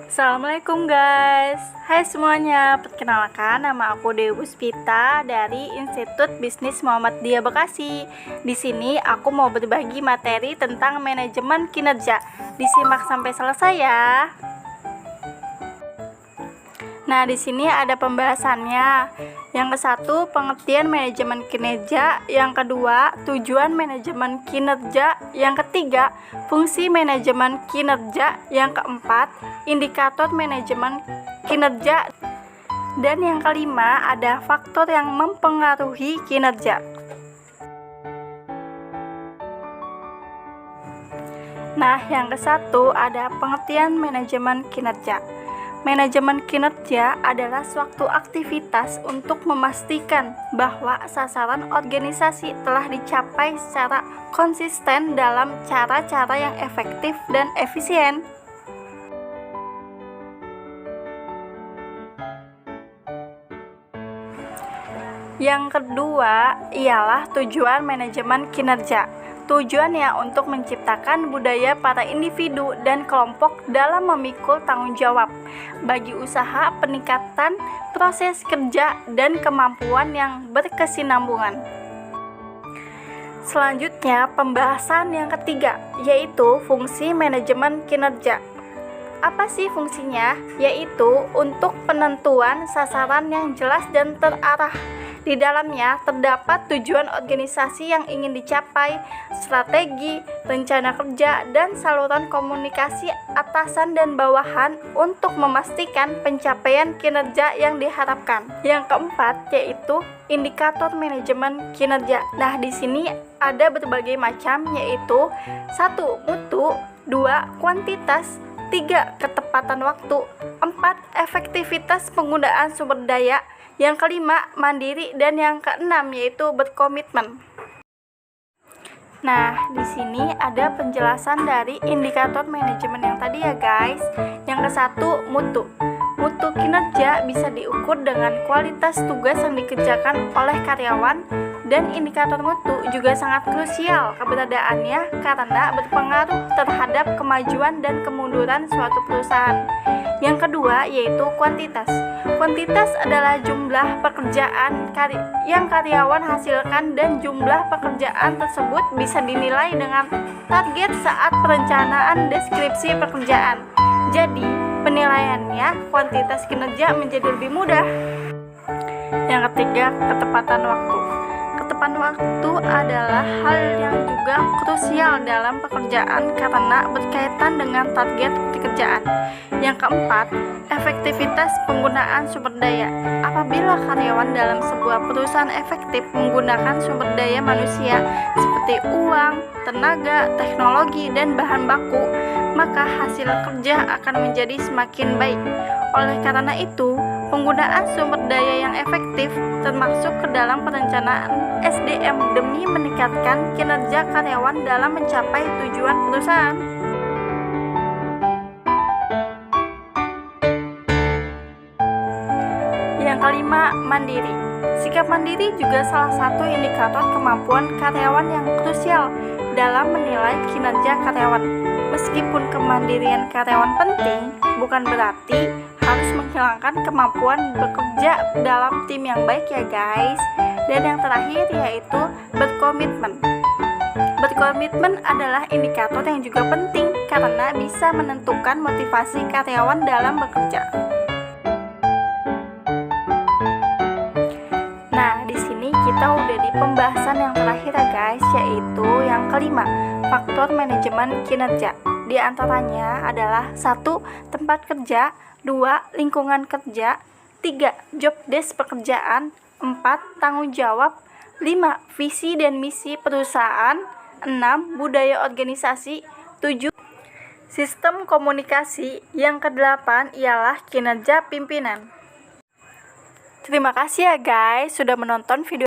Assalamualaikum guys. Hai semuanya, perkenalkan nama aku Dewi Puspita dari Institut Bisnis Muhammadiyah Bekasi. Di sini aku mau berbagi materi tentang manajemen kinerja. Disimak sampai selesai ya. Nah, di sini ada pembahasannya. Yang ke satu, pengertian manajemen kinerja. Yang kedua, tujuan manajemen kinerja. Yang ketiga, fungsi manajemen kinerja. Yang keempat, indikator manajemen kinerja. Dan yang kelima, ada faktor yang mempengaruhi kinerja. Nah, yang ke satu ada pengertian manajemen kinerja. Manajemen kinerja adalah suatu aktivitas untuk memastikan bahwa sasaran organisasi telah dicapai secara konsisten dalam cara-cara yang efektif dan efisien. Yang kedua ialah tujuan manajemen kinerja. Tujuannya untuk menciptakan budaya para individu dan kelompok dalam memikul tanggung jawab bagi usaha peningkatan proses kerja dan kemampuan yang berkesinambungan. Selanjutnya, pembahasan yang ketiga, yaitu fungsi manajemen kinerja. Apa sih fungsinya? Yaitu untuk penentuan sasaran yang jelas dan terarah. Di dalamnya terdapat tujuan organisasi yang ingin dicapai, strategi, rencana kerja, dan saluran komunikasi atasan dan bawahan untuk memastikan pencapaian kinerja yang diharapkan. Yang keempat yaitu indikator manajemen kinerja. Nah, di sini ada berbagai macam, yaitu 1. Mutu, 2. Kuantitas, 3. Ketepatan waktu, 4. Efektivitas penggunaan sumber daya, yang kelima mandiri, dan yang keenam yaitu berkomitmen. Nah, di sini ada penjelasan dari indikator manajemen yang tadi ya guys. Yang ke satu, mutu. Mutu kinerja bisa diukur dengan kualitas tugas yang dikerjakan oleh karyawan, dan indikator mutu juga sangat krusial keberadaannya karena berpengaruh terhadap kemajuan dan kemunduran suatu perusahaan. Yang kedua yaitu kuantitas. Kuantitas adalah jumlah pekerjaan yang karyawan hasilkan, dan jumlah pekerjaan tersebut bisa dinilai dengan target saat perencanaan deskripsi pekerjaan. Jadi, penilaiannya kuantitas kinerja menjadi lebih mudah. Yang ketiga, ketepatan waktu. Ketepatan waktu adalah hal yang juga krusial dalam pekerjaan karena berkaitan dengan target pekerjaan. Yang keempat, efektivitas penggunaan sumber daya. Apabila karyawan dalam sebuah perusahaan efektif menggunakan sumber daya manusia seperti uang, tenaga, teknologi, dan bahan baku, maka hasil kerja akan menjadi semakin baik. Oleh karena itu, penggunaan sumber daya yang efektif termasuk ke dalam perencanaan SDM demi meningkatkan kinerja karyawan dalam mencapai tujuan perusahaan. Yang kelima, mandiri. Sikap mandiri juga salah satu indikator kemampuan karyawan yang krusial dalam menilai kinerja karyawan. Meskipun kemandirian karyawan penting, bukan berarti harus menghilangkan kemampuan bekerja dalam tim yang baik ya guys. Dan yang terakhir yaitu berkomitmen. Berkomitmen adalah indikator yang juga penting karena bisa menentukan motivasi karyawan dalam bekerja. Nah, di sini kita udah di pembahasan yang terakhir ya guys, yaitu yang kelima, faktor manajemen kinerja. Di antaranya adalah 1. Tempat kerja, 2. Lingkungan kerja, 3. Job desk pekerjaan, 4. Tanggung jawab, 5. Visi dan misi perusahaan, 6. Budaya organisasi, 7. Sistem komunikasi, yang ke-8 ialah kinerja pimpinan. Terima kasih ya guys sudah menonton video